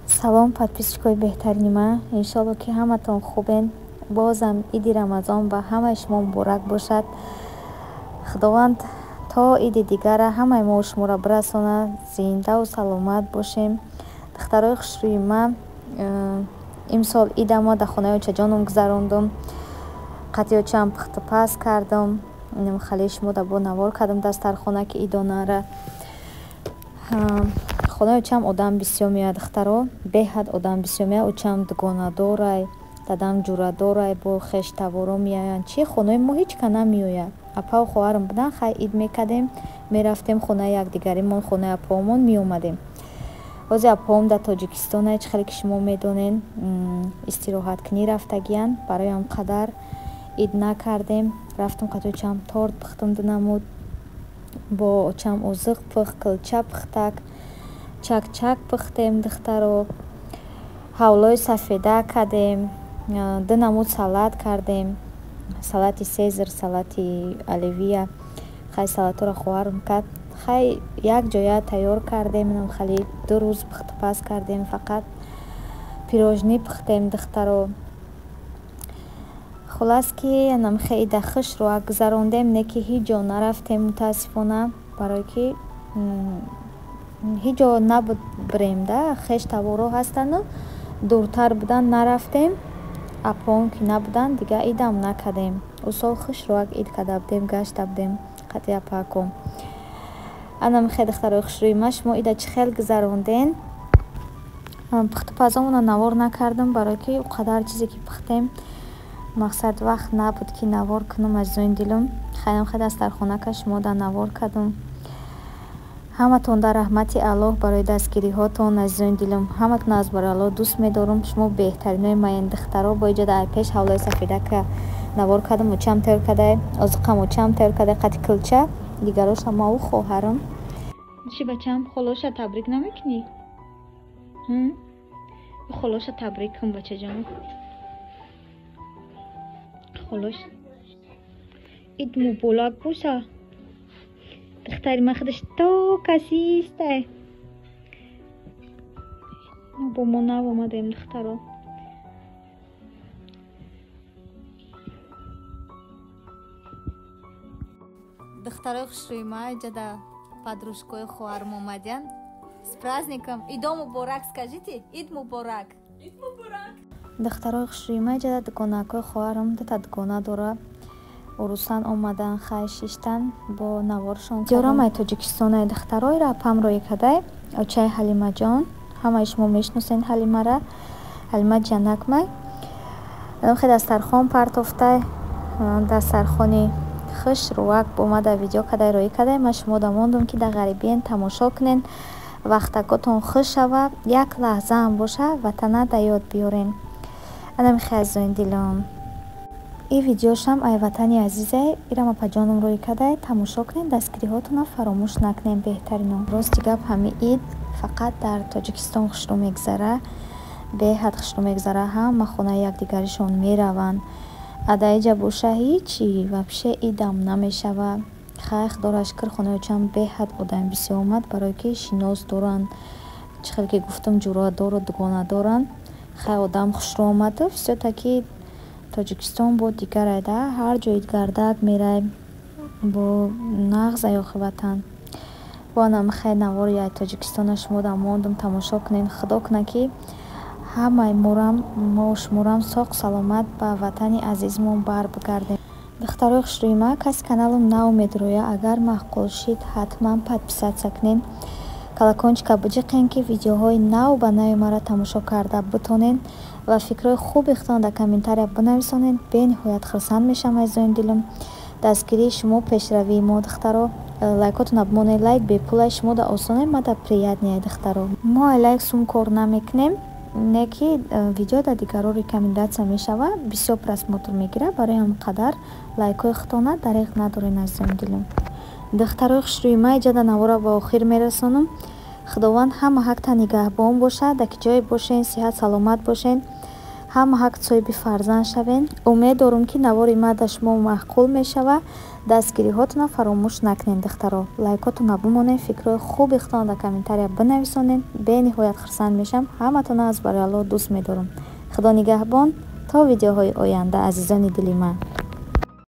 салом подписчикои беҳтарини ман, иншолло ки ҳаматон хубен. Бозам иди рамазон ба ҳамаи шумо муборак бошад. худованд то иди дигара ҳамаи мо шуморо бирасонад, зиндаву саломат бошем. духтарои хушрӯи ман, имсол идама дар хонаи очаҷонам гузарондум. қатъиёчаам пухту паз кардам, хали шумо да бо навор кардам дастархона ки идонара. хонаи очам одам бисёр меояд, духтаро беҳад одам бисёр меояд. очам дугона дорай, дадам ҷура дорай, бо хештаворо меоянд. чи хонаи мо ҳеч ка намеояд. апа хоҳарам будан, хай ид мекардем, мерафтем хонаи якдигаримон, хонаи апаомон меомадем. ҳозир апаом дар Тоҷикистон аст, хеле ки шумо медонен, истироҳаткунӣ рафтагиянд. бароям қадар ид накардем. рафтам қатъиёчам торт пухтам динамуд, бо очам озиқ пухт, кулча пухтак, чак-чак пухтем духтаро, ҳавлои сафеда кардем, динамуд салат кардем, салати сезар, салати оливия. хай салаторо хоҳарам кард. хай як ҷоя тайёр кардем, хали 2 рӯз пухтупаз кардем. фақат пирожнӣ пухтем духтаро. хулас ки хеле да хушро гузарондем, не ки ҳеҷ ҷо нарафтем мутаассифона, барое ки ҳеҷ ҷо набуд бирем да, хештаворо ҳастану дуртар будан нарафтем. апаом ки набудан, дига идам накардем. усол хушроак ид карда будем, гашта будем қатъи апааком. анам хеле духтарои хушрӯи ман, шумо ида чӣ хел гузаронден? пухтупазамона навор накардам, барое ки қадар чизе ки пухтем, мақсад вақт набуд ки навор кунам азизони дилам. хайрам хеле дастархонака шумо да навор кардам. ҳаматон дар раҳмати аллоҳ барои дастгириҳотон азизони дилам. ҳаматон аз барои аллоҳ дӯст медорам. шумо беҳтаринои маен духтаро. бо иҷода ай пеш ҳавлои сафедака навор кардам, очам тайёр кардай, озиқам очам тайёр кардай, қатъи кулча дигароша маву хоҳарам. чӣ бачам, холоша табрик намекунӣ? холоша табрик кун бачаҷон. холош ид муболак боша. духтари ман худаш то касистай. бо мо навомадем духтаро. духтарои хушрӯи ман, ҷада подружкои хоҳарам омадян. С праздником! Идо муборак скажите! Ид муборак! Ид муборак! духтарои хушрӯи ман, ҷада дугонакои хоҳарам дута дугона дора. урусан омадан, хай шиштан бо наворшон ҷорамай Тоҷикистонай. духтарои рапамро икадай, очаи Ҳалимаҷон. ҳамаи шумо мешиносен Ҳалимара. Ҳалима ҷанакмай. хеле дастархон партофтай, дастархони хуш рӯак бо ма дар видео кадай роӣ кадай. ман шумо да мондум ки дар ғарибиен тамошо кунен, вақтакотон хуш шава, як лаҳзаам боша ватана да ёд биёрен. анам хеле азизони дилам, ин видеошам ай ватани азизай, ирама паҷоном роӣ кадай тамошо кунен, дастгириҳотонро фаромӯш накунен. беҳтарино рости гап ҳами ид фақат дар Тоҷикистон хушрӯ мегузара, беҳад хушрӯ мегузара. ҳама хонаи якдигаришон мераванд. адаиҷа боша ҳичи вабше идам намешава. хай худоро шукр, хонаи очам беҳад одами бисёр омад, барое ки шинос доранд, чӣ хеле ки гуфтам ҷурадору дугона доранд. хай одам хушрӯ омаду всё таки Тоҷикистон бо дигарай да, ҳар ҷо ид гардак мерай, бо нағза ёхи ватан. бо анам хай навори ай Тоҷикистона шумо да мондум тамошо кунен. худо куна ки ҳамаи мо шуморам соғ саломат ба ватани азизмон бар бигардем. духтарои хушрӯи ман, каси каналам нав медироя, агар маъқул шид ҳатман подписатсия кунен, колокольчика биҷиқен ки видеоҳои нав ба нави мара тамошо карда бутонен ва фикрҳои хуби худтон дар комментария бинависонен. бениҳоят хурсанд мешавам азизони дилам. дастгирии шумо пешравии мо духтаро. лайкотона бимонед, лайк бепулай, шумо да осонай, ма да приятнияй духтаро. мо ай лайк сум кор намекунем, не ки видео да дигаро рекомендатсия мешава, бисёр просмотр мегира. барои ҳам қадар лайкҳои худтона дариқ надорен азизони дилам. духтарои хушрӯи ман, иҷада навора ба охир мерасонам. худованд ҳама ҳақта нигаҳбон бошад. дар ки ҷое бошен, сиҳат саломат бошен. ҳама ҳақ соҳиби фарзанд шавен. умед дорум ки навори маъда шумо маъқул мешава. дастгириҳотонро фаромӯш накунед духтаро. лайкотонро бимонед, фикрҳои хуби худтонро дар комментария бинависонед. бениҳоят хурсанд мешам. ҳаматонро аз барои Аллоҳ дӯст медорам. худо нигаҳбон. то видеоҳои оянда азизони дили ман.